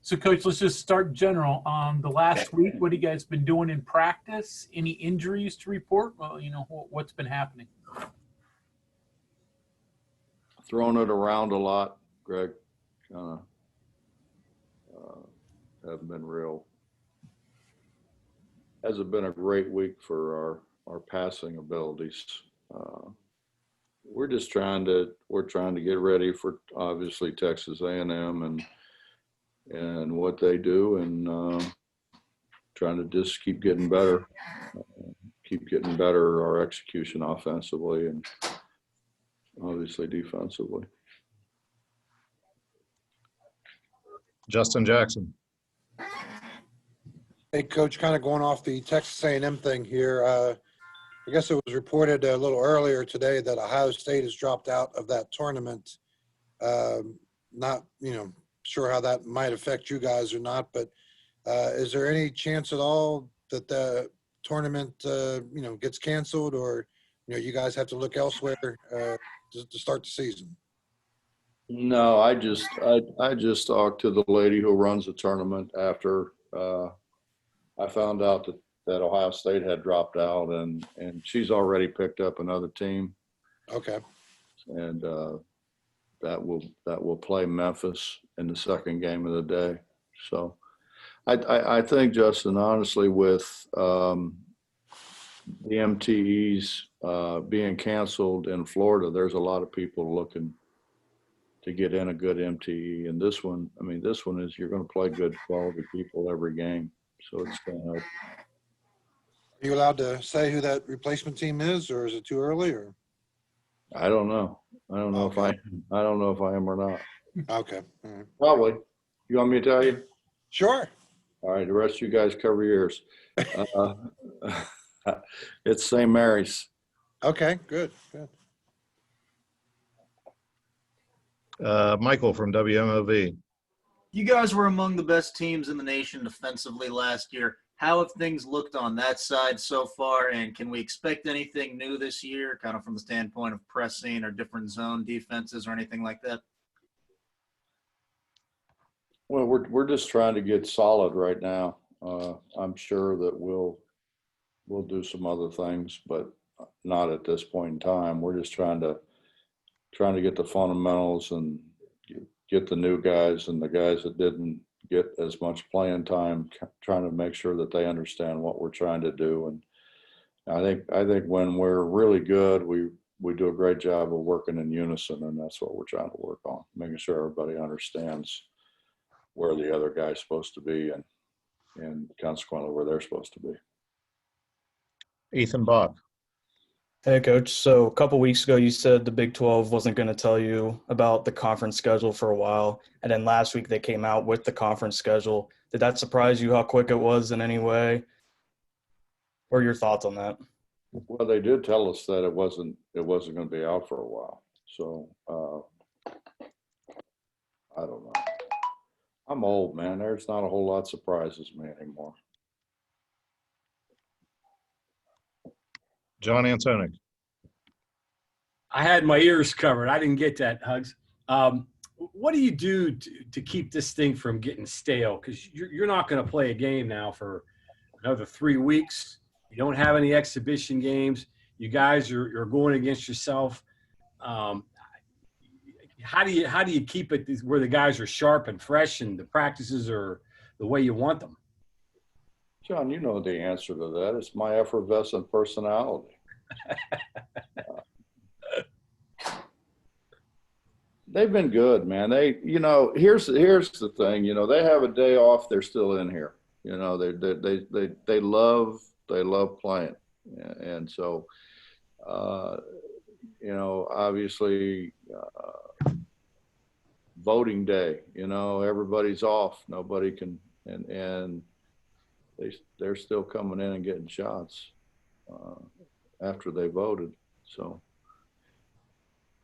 So, Coach, let's just start general. The last week, what have you guys been doing in practice? Any injuries to report? Well, what's been happening? Throwing it around a lot, Greg. Haven't been real. Hasn't been a great week for our passing abilities. We're trying to get ready for obviously Texas A&M and what they do, and trying to just keep getting better, our execution offensively and obviously defensively. Justin Jackson. Hey, Coach, kind of going off the Texas A&M thing here. I guess it was reported a little earlier today that Ohio State has dropped out of that tournament. Not, sure how that might affect you guys or not, but is there any chance at all that the tournament, gets canceled, or, you guys have to look elsewhere to start the season? No, I just talked to the lady who runs the tournament after I found out that Ohio State had dropped out, and she's already picked up another team. Okay. And that will play Memphis in the second game of the day. So I think, Justin, honestly, with the MTEs being canceled in Florida, there's a lot of people looking to get in a good MTE. And this one is you're going to play good quality people every game. So it's going to help. Are you allowed to say who that replacement team is, or is it too early? Or I don't know. I don't know Okay. I don't know if I am or not. Okay. All right. Probably. You want me to tell you? Sure. All right. The rest of you guys cover your ears. It's St. Mary's. Okay. Good. Michael from WMOV. You guys were among the best teams in the nation defensively last year. How have things looked on that side so far, and can we expect anything new this year, kind of from the standpoint of pressing or different zone defenses or anything like that? Well, we're just trying to get solid right now. I'm sure that we'll do some other things, but not at this point in time. We're just trying to get the fundamentals and get the new guys and the guys that didn't get as much playing time, trying to make sure that they understand what we're trying to do. And I think when we're really good, we do a great job of working in unison, and that's what we're trying to work on, making sure everybody understands where the other guy's supposed to be and consequently where they're supposed to be. Ethan Bach. Hey, Coach. So a couple weeks ago, you said the Big 12 wasn't going to tell you about the conference schedule for a while. And then last week they came out with the conference schedule. Did that surprise you how quick it was in any way? What are your thoughts on that? Well, they did tell us that it wasn't going to be out for a while. So I don't know. I'm old, man. There's not a whole lot surprises me anymore. John Antonik. I had my ears covered. I didn't get that, Hugs. What do you do to keep this thing from getting stale? Because you're not going to play a game now for another 3 weeks. You don't have any exhibition games. You guys are going against yourself. How do you keep it where the guys are sharp and fresh and the practices are the way you want them? John, you know the answer to that. It's my effervescent personality. They've been good, man. Here's the thing. They have a day off. They're still in here. They love playing, and so obviously voting day. Everybody's off. Nobody can, and they're still coming in and getting shots after they voted. So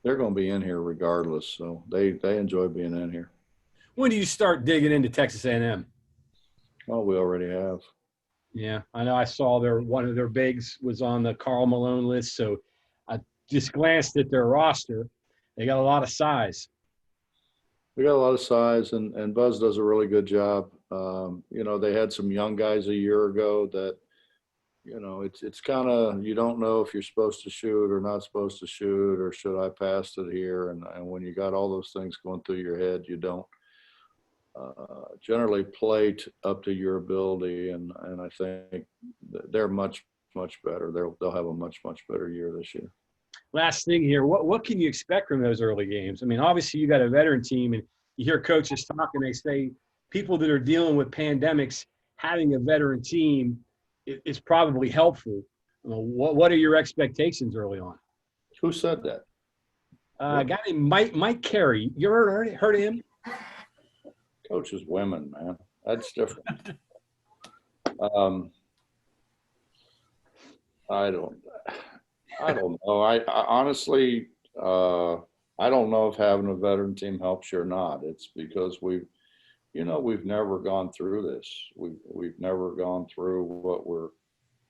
they're going to be in here regardless. So they enjoy being in here. When do you start digging into Texas A&M? Oh, we already have. Yeah, I know. I saw one of their bigs was on the Karl Malone list. So I just glanced at their roster. They got a lot of size. We got a lot of size, and Buzz does a really good job. You know, they had some young guys a year ago that, you know, it's kind of, you don't know if you're supposed to shoot or not supposed to shoot, or should I pass it here? And when you got all those things going through your head, you don't generally play up to your ability. And I think they're much better. They'll have a much better year this year. Last thing here, what can you expect from those early games? I mean, obviously you got a veteran team, and you hear coaches talk, and they say people that are dealing with pandemics, having a veteran team is probably helpful. What are your expectations early on? Who said that? A guy named Mike Carey. You ever heard of him? Coach is women, man. That's different. I don't know. I honestly, I don't know if having a veteran team helps you or not. It's because we've never gone through this. We've never gone through what we're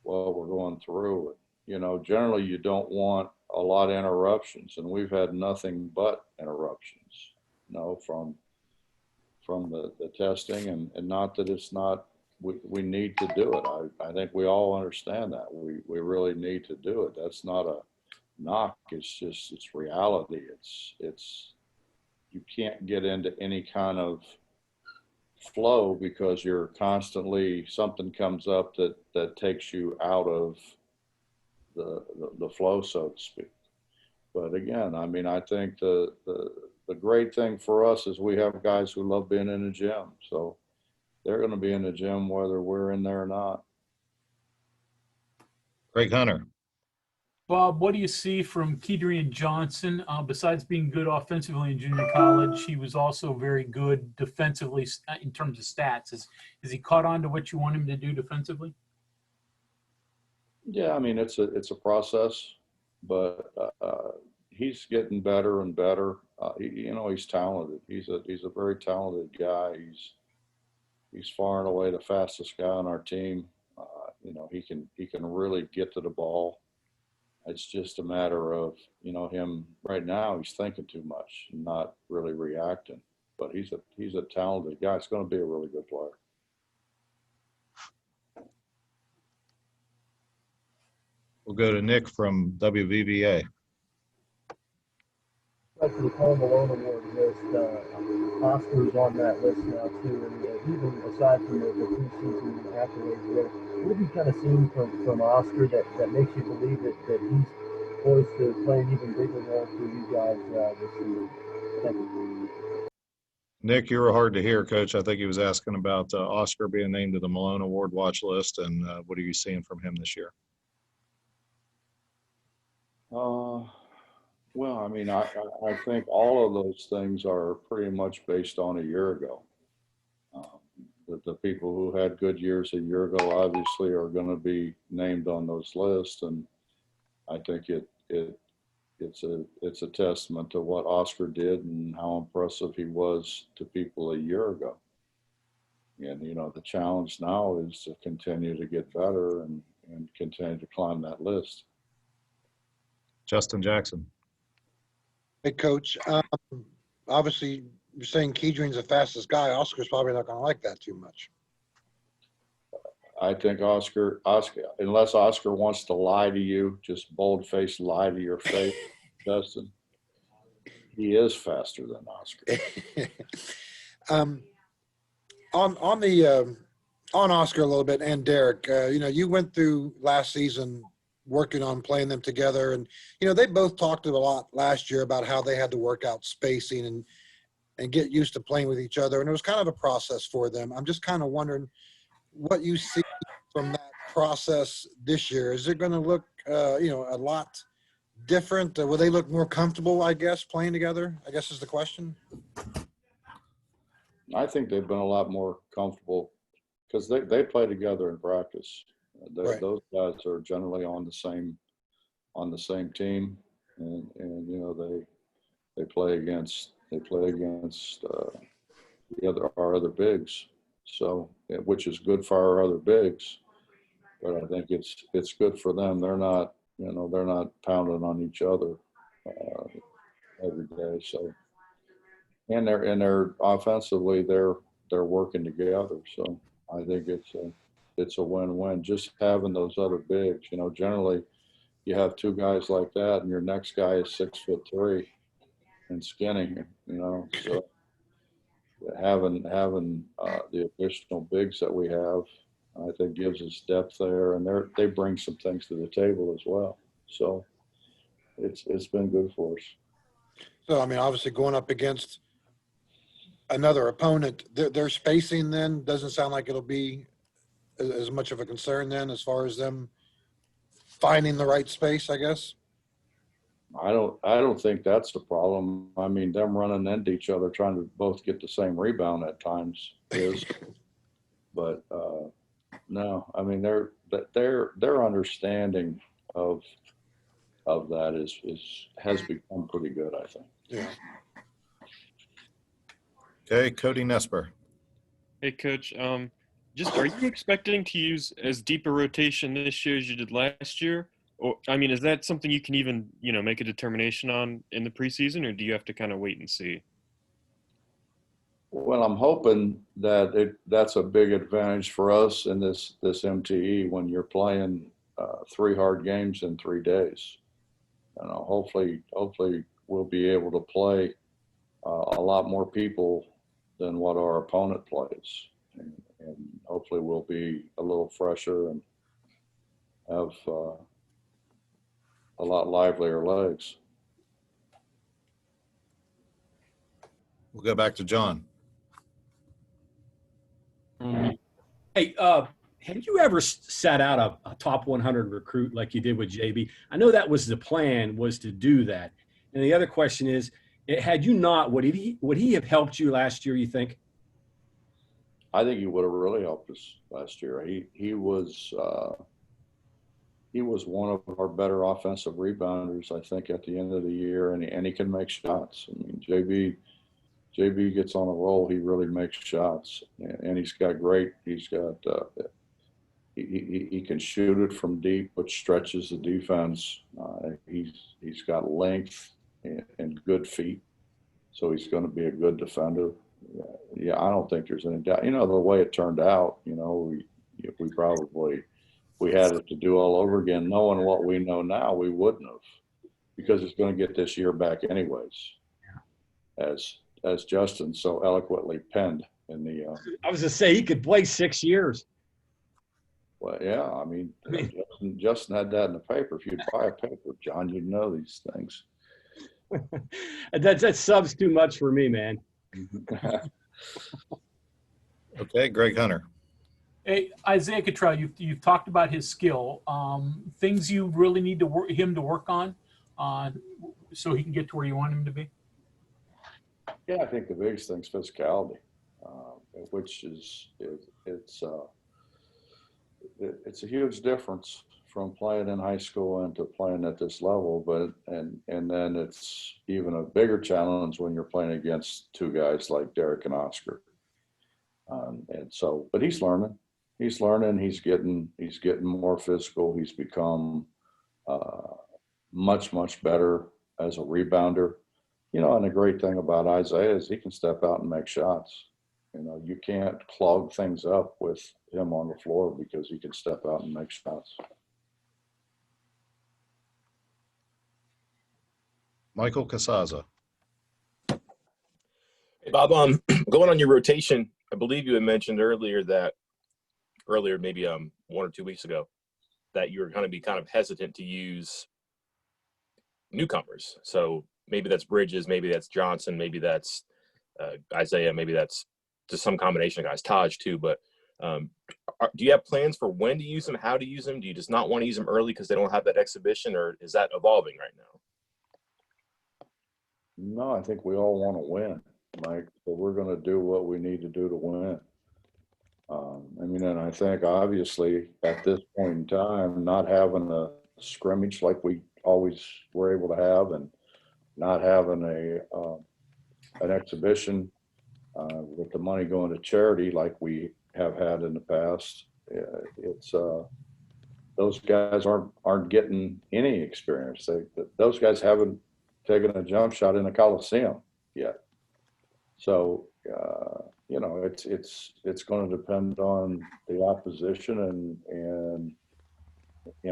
going through. You know, generally you don't want a lot of interruptions, and we've had nothing but interruptions, you know, from the testing, and not that it's not, we need to do it. I think we all understand that. We really need to do it. That's not a knock. It's reality. It's you can't get into any kind of flow because you're constantly, something comes up that takes you out of the flow, so to speak. But again, I mean, I think the great thing for us is we have guys who love being in the gym. So they're going to be in the gym whether we're in there or not. Greg Hunter. Bob, what do you see from Kedrian Johnson? Besides being good offensively in junior college, he was also very good defensively in terms of stats. Has he caught on to what you want him to do defensively? Yeah, I mean, it's a process, but he's getting better and better. You know, he's talented. He's a very talented guy. He's far and away the fastest guy on our team. You know, he can really get to the ball. It's just a matter of, you know, him right now, he's thinking too much and not really reacting. But he's a talented guy. He's going to be a really good player. We'll go to Nick from WVVA. Like the Home Alone Award list, Oscar's on that list now too, and even aside from the preseason accolades there, what have you kind of seen from Oscar that makes you believe that he's poised to play an even bigger role for you guys this season? Thank you. Nick, you were hard to hear, Coach. I think he was asking about Oscar being named to the Malone Award watch list, and what are you seeing from him this year? Well, I mean, I think all of those things are pretty much based on a year ago. The people who had good years a year ago obviously are going to be named on those lists, and I think it's a testament to what Oscar did and how impressive he was to people a year ago. And you know, the challenge now is to continue to get better and continue to climb that list. Justin Jackson. Hey, Coach. Obviously, you're saying Kedrian's the fastest guy. Oscar's probably not going to like that too much. I think Oscar, unless Oscar wants to lie to you, just bold-faced lie to your face, Justin, he is faster than Oscar. On Oscar a little bit, and Derek, you know, you went through last season working on playing them together, and you know, they both talked a lot last year about how they had to work out spacing and get used to playing with each other, and it was kind of a process for them. I'm just kind of wondering what you see from that process this year. Is it going to look you know, a lot different? Will they look more comfortable, I guess, playing together, I guess is the question? I think they've been a lot more comfortable because they play together in practice. Right. Those guys are generally on the same team, and you know, they play against our other bigs, so which is good for our other bigs, but I think it's good for them. They're not pounding on each other every day, so And they're offensively, they're working together. So I think it's a win-win. Just having those other bigs, you know, generally you have two guys like that and your next guy is 6'3" and skinny, you know, so having the additional bigs that we have, I think gives us depth there, and they bring some things to the table as well. So it's been good for us. So, I mean, obviously going up against another opponent, their spacing then doesn't sound like it'll be as much of a concern then as far as them finding the right space, I guess. I don't think that's the problem. I mean, them running into each other, trying to both get the same rebound at times is, but no, I mean, their understanding of that has become pretty good, I think. Yeah. Okay, Cody Nesper. Hey, Coach. Just are you expecting to use as deep a rotation this year as you did last year? Or, I mean, is that something you can even, make a determination on in the preseason, or do you have to kind of wait and see? Well, I'm hoping that that's a big advantage for us in this MTE when you're playing 3 hard games in 3 days. You know, hopefully we'll be able to play a lot more people than what our opponent plays, and hopefully we'll be a little fresher and have a lot livelier legs. We'll go back to John. Hey, have you ever sat out a top 100 recruit like you did with JB? I know that was the plan, was to do that. And the other question is, had you not, would he have helped you last year, you think? I think he would have really helped us last year. He was one of our better offensive rebounders, I think, at the end of the year, and he can make shots. I mean, JB gets on a roll. He really makes shots, and he can shoot it from deep, which stretches the defense. He's got length and good feet, so he's going to be a good defender. Yeah, I don't think there's any doubt. You know, the way it turned out, we had it to do all over again. Knowing what we know now, we wouldn't have, because it's going to get this year back anyways. Yeah. As Justin so eloquently penned in the. I was to say he could play 6 years. Well, yeah, I mean Justin had that in the paper. If you'd buy a paper, John, you'd know these things. That subs too much for me, man. Okay, Greg Hunter. Hey, Isaiah Cottrell, you've talked about his skill. Things you really need him to work on so he can get to where you want him to be? Yeah, I think the biggest thing is physicality, which is it's a huge difference from playing in high school and to playing at this level. But and then it's even a bigger challenge when you're playing against two guys like Derek and Oscar. And so, but he's learning. He's learning. He's getting more physical. He's become much better as a rebounder. You know, and the great thing about Isaiah is he can step out and make shots. You know, you can't clog things up with him on the floor because he can step out and make shots. Michael Casaza. Hey, Bob, going on your rotation, I believe you had mentioned earlier, maybe 1 or 2 weeks ago, that you were going to be kind of hesitant to use newcomers. So maybe that's Bridges, maybe that's Johnson, maybe that's Isaiah, maybe that's just some combination of guys, Taj too. But do you have plans for when to use them, how to use them? Do you just not want to use them early because they don't have that exhibition, or is that evolving right now? No, I think we all want to win, Mike. So we're going to do what we need to do to win. I mean, and I think obviously at this point in time, not having a scrimmage like we always were able to have, and not having an exhibition with the money going to charity like we have had in the past, it's those guys aren't getting any experience. Those guys haven't taken a jump shot in the Coliseum yet. So, it's going to depend on the opposition and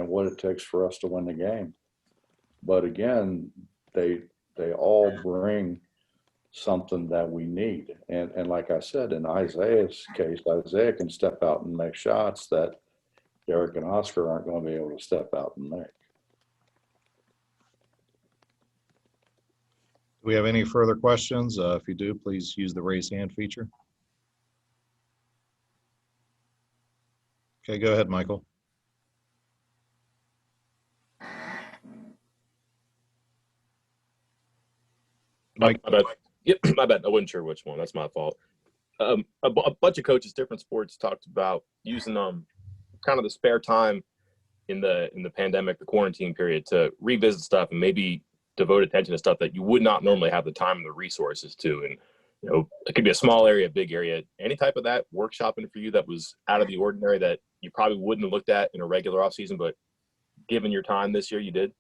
what it takes for us to win the game. But again, they all bring something that we need. And like I said, in Isaiah's case, Isaiah can step out and make shots that Derek and Oscar aren't going to be able to step out and make. Do we have any further questions? If you do, please use the raise hand feature. Okay, go ahead, Michael. Mike. My bad. Yep, my bad. I wasn't sure which one. That's my fault. A bunch of coaches, different sports, talked about using kind of the spare time in the pandemic, the quarantine period, to revisit stuff and maybe devote attention to stuff that you would not normally have the time and the resources to. And it could be a small area, big area. Any type of that workshopping for you that was out of the ordinary that you probably wouldn't have looked at in a regular off season, but given your time this year, you did?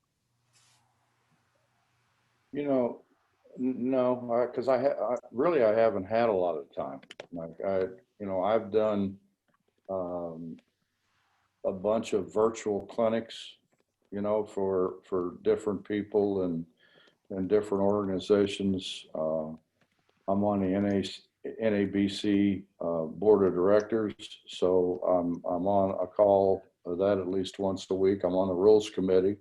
No, because I haven't had a lot of time. Like I've done a bunch of virtual clinics, for different people and different organizations. I'm on the NABC board of directors, so I'm on a call of that at least once a week. I'm on the rules committee,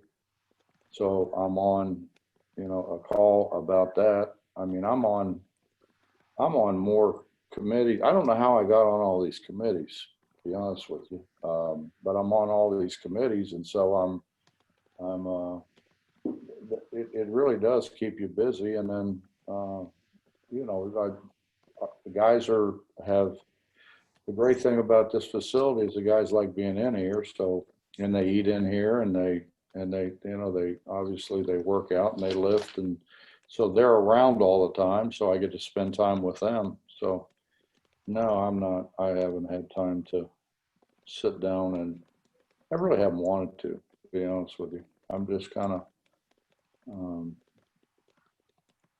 so I'm on a call about that. I mean, I'm on more committees. I don't know how I got on all these committees, to be honest with you. But I'm on all these committees, and so it really does keep you busy. And then, the guys have the great thing about this facility is the guys like being in here. So, and they eat in here, and they obviously they work out and they lift, and so they're around all the time. So I get to spend time with them. So no, I haven't had time to sit down, and I really haven't wanted to be honest with you. I'm just kind of,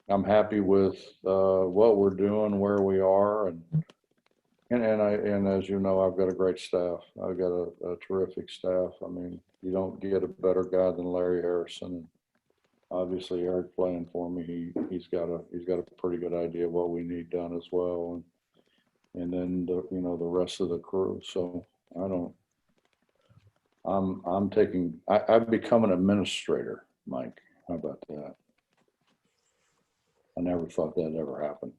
I'm happy with what we're doing, where we are, and as you know, I've got a great staff. I've got a terrific staff. I mean, you don't get a better guy than Larry Harrison. Obviously, Eric playing for me, he's got a pretty good idea of what we need done as well, and then the rest of the crew. So I've become an administrator, Mike. How about that? I never thought that'd ever happen.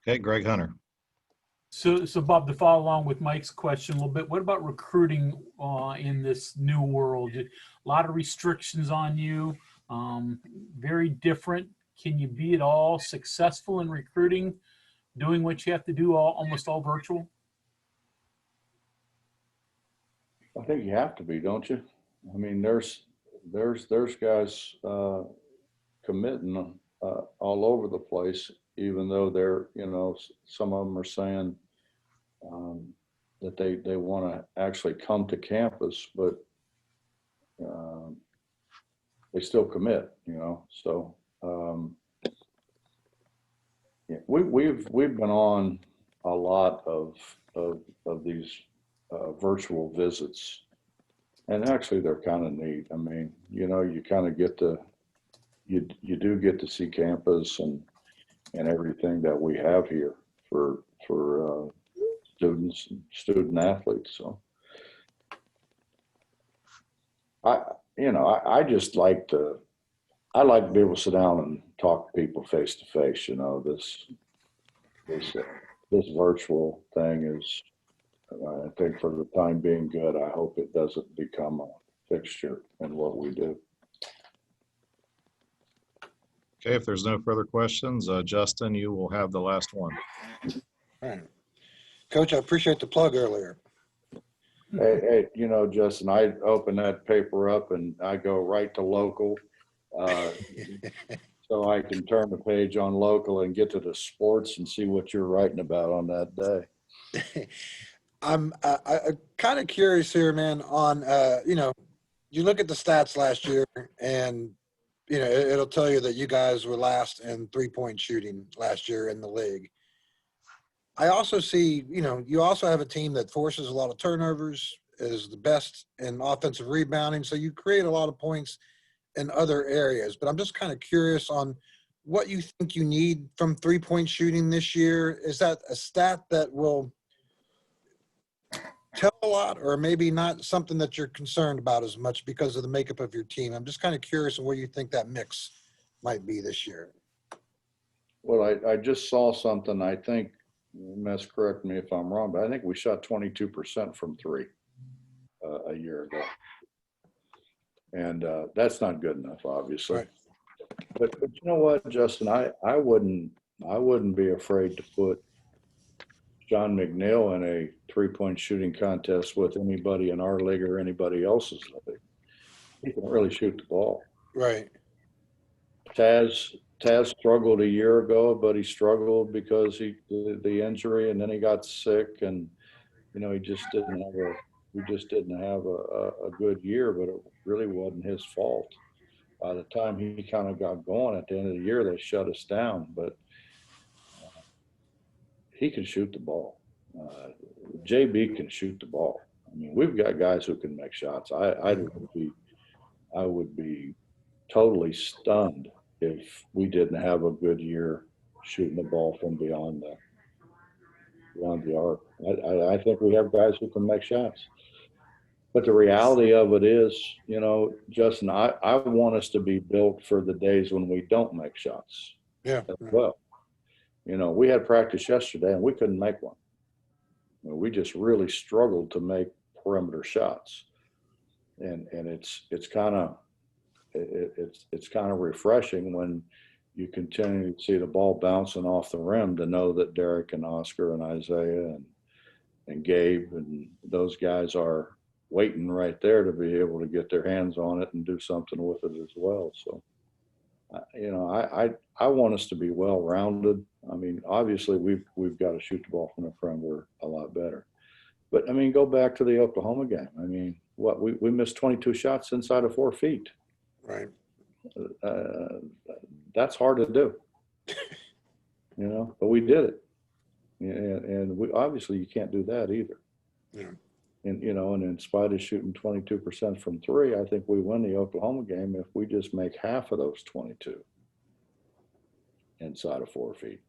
Okay, Greg Hunter. So Bob, to follow along with Mike's question a little bit, what about recruiting in this new world? A lot of restrictions on you, very different. Can you be at all successful in recruiting, doing what you have to do almost all virtual? I think you have to be, don't you? I mean, there's guys committing all over the place, even though they're, some of them are saying that they want to actually come to campus, but they still commit, So yeah, we've been on a lot of these virtual visits, and actually they're kind of neat. I mean, you kind of get to you do get to see campus and everything that we have here for students and student athletes. So I just like to be able to sit down and talk to people face to face. This virtual thing is, I think, for the time being, good. I hope it doesn't become a fixture in what we do. Okay, if there's no further questions, Justin, you will have the last one. All right. Coach, I appreciate the plug earlier. Hey, Justin, I open that paper up and I go right to local, so I can turn the page on local and get to the sports and see what you're writing about on that day. I'm kind of curious here, man, on, you look at the stats last year, and you know, it'll tell you that you guys were last in 3-point shooting last year in the league. I also see, you know, you also have a team that forces a lot of turnovers, is the best in offensive rebounding. So you create a lot of points in other areas. But I'm just kind of curious on what you think you need from 3-point shooting this year. Is that a stat that will tell a lot, or maybe not something that you're concerned about as much because of the makeup of your team? I'm just kind of curious on where you think that mix might be this year. Well, I just saw something, I think, Mess, correct me if I'm wrong, but I think we shot 22% from three a year ago. And that's not good enough, obviously. Right. But you know what, Justin, I wouldn't be afraid to put John McNeil in a 3-point shooting contest with anybody in our league or anybody else's league. He can really shoot the ball. Right. Taz struggled a year ago, but he struggled because the injury, and then he got sick, and you know, he just didn't have a good year, but it really wasn't his fault. By the time he kind of got going at the end of the year, they shut us down, but he can shoot the ball. JB can shoot the ball. I mean, we've got guys who can make shots. I would be totally stunned if we didn't have a good year shooting the ball from beyond the arc. I think we have guys who can make shots. But the reality of it is, you know, Justin, I want us to be built for the days when we don't make shots. Yeah. As well. You know, we had practice yesterday and we couldn't make one. You know, we just really struggled to make perimeter shots. And it's kind of refreshing when you continue to see the ball bouncing off the rim to know that Derek and Oscar and Isaiah and Gabe and those guys are waiting right there to be able to get their hands on it and do something with it as well. So, you know, I want us to be well-rounded. I mean, obviously we've got to shoot the ball from the perimeter a lot better. But I mean, go back to the Oklahoma game. I mean, we missed 22 shots inside of 4 feet. Right. That's hard to do, you know, but we did it. And we obviously you can't do that either. Yeah. And, you know, and in spite of shooting 22% from three, I think we win the Oklahoma game if we just make half of those 22 inside of 4 feet.